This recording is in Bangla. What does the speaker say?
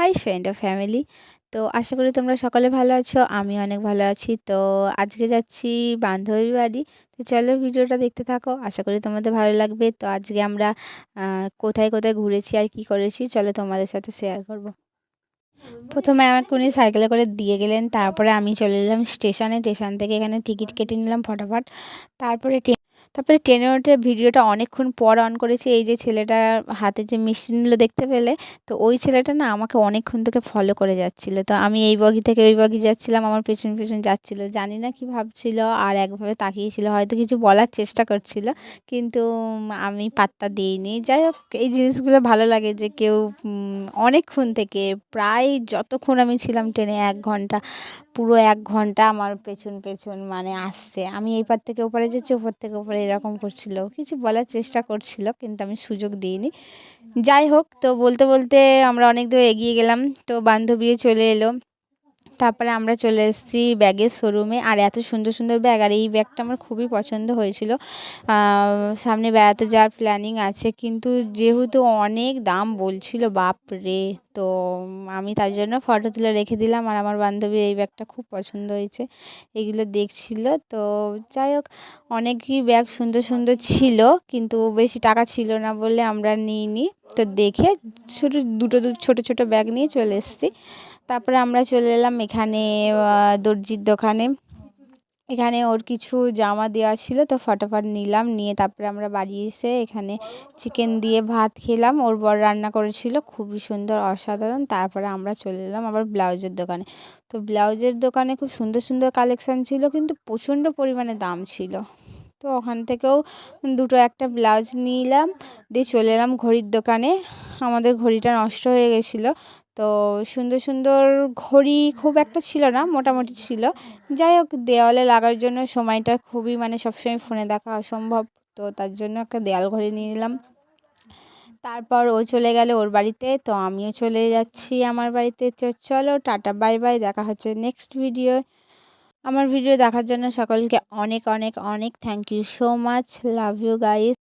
হাই ফ্রেন্ড ও ফ্যামিলি। তো আশা করি তোমরা সকলে ভালো আছো, আমি অনেক ভালো আছি। তো আজকে যাচ্ছি বান্ধবীর বাড়ি। তো চলো ভিডিওটা দেখতে থাকো, আশা করি তোমাদের ভালো লাগবে। তো আজকে আমরা কোথায় কোথায় ঘুরেছি আর কি করেছি চলো তোমাদের সাথে শেয়ার করব। প্রথমে আমাকে উনি সাইকেলে করে দিয়ে গেলেন, তারপরে আমি চলে এলাম স্টেশনে। স্টেশন থেকে এখানে টিকিট কেটে নিলাম ফটাফট। তারপরে ট্রেনে উঠে ভিডিওটা অনেকক্ষণ পর অন করেছি। এই যে ছেলেটার হাতে যে মিষ্টি নিল দেখতে পেলে, তো ওই ছেলেটা না আমাকে অনেকক্ষণ থেকে ফলো করে যাচ্ছিল। তো আমি এই বগি থেকে ওই বগি যাচ্ছিলাম, আমার পেছন পেছন যাচ্ছিল। জানি না কি ভাবছিল, আর একভাবে তাকিয়েছিল, হয়তো কিছু বলার চেষ্টা করছিল, কিন্তু আমি পাত্তা দিইনি। যাই হোক, এই জিনিসগুলো ভালো লাগে যে কেউ অনেকক্ষণ থেকে, প্রায় যতক্ষণ আমি ছিলাম ট্রেনে 1 ঘন্টা, পুরো 1 ঘন্টা আমার পেছন পেছন মানে আসছে। আমি এই পার থেকে ওপারে যাচ্ছি, ওপার থেকে ওপারে, এরকম করছিল, কিছু বলার চেষ্টা করছিল, কিন্তু আমি সুযোগ দিইনি। যাই হোক, তো বলতে বলতে আমরা অনেক দূর এগিয়ে গেলাম। তো বান্ধবীও চলে এলো। তারপরে আমরা চলে এসেছি ব্যাগের শোরুমে। আর এত সুন্দর সুন্দর ব্যাগ, আর এই ব্যাগটা আমার খুবই পছন্দ হয়েছিল। সামনে বেড়াতে যাওয়ার প্ল্যানিং আছে, কিন্তু যেহেতু অনেক দাম বলছিল, বাপ রে! তো আমি তার জন্য ফটো তুলে রেখে দিলাম। আর আমার বান্ধবীর এই ব্যাগটা খুব পছন্দ হয়েছে, এগুলো দেখছিল। তো যাই হোক, অনেকই ব্যাগ সুন্দর সুন্দর ছিল, কিন্তু বেশি টাকা ছিল না বলে আমরা নিইনি। তো দেখে ছোটো দুটো ছোটো ছোটো ব্যাগ নিয়ে চলে এসেছি। তারপরে আমরা চলে এলাম এখানে দর্জির দোকানে। এখানে ওর কিছু জামা দেওয়া ছিল, তো ফটাফট নিলাম, নিয়ে তারপরে আমরা বাড়ি এসে এখানে চিকেন দিয়ে ভাত খেলাম। ওর বর রান্না করেছিল, খুবই সুন্দর, অসাধারণ। তারপরে আমরা চলে এলাম আবার ব্লাউজের দোকানে। তো ব্লাউজের দোকানে খুব সুন্দর সুন্দর কালেকশান ছিল, কিন্তু প্রচণ্ড পরিমাণে দাম ছিল। তো ওখান থেকেও দুটো একটা ব্লাউজ নিলাম, দিয়ে চলে এলাম ঘড়ির দোকানে। আমাদের ঘড়িটা নষ্ট হয়ে গেছিলো, তো সুন্দর সুন্দর ঘড়ি খুব একটা ছিল না, মোটামুটি ছিল। যাই হোক, দেওয়ালে লাগার জন্য সময়টা খুবই, মানে সবসময় ফোনে দেখা অসম্ভব, তো তার জন্য একটা দেওয়াল ঘড়ি নিয়ে নিলাম। তারপর ও চলে গেল ওর বাড়িতে, তো আমিও চলে যাচ্ছি আমার বাড়িতে। চলো টাটা, বাই বাই, দেখা হচ্ছে নেক্সট ভিডিও। আমার ভিডিও দেখার জন্য সকলকে অনেক অনেক অনেক thank you so much, love you guys.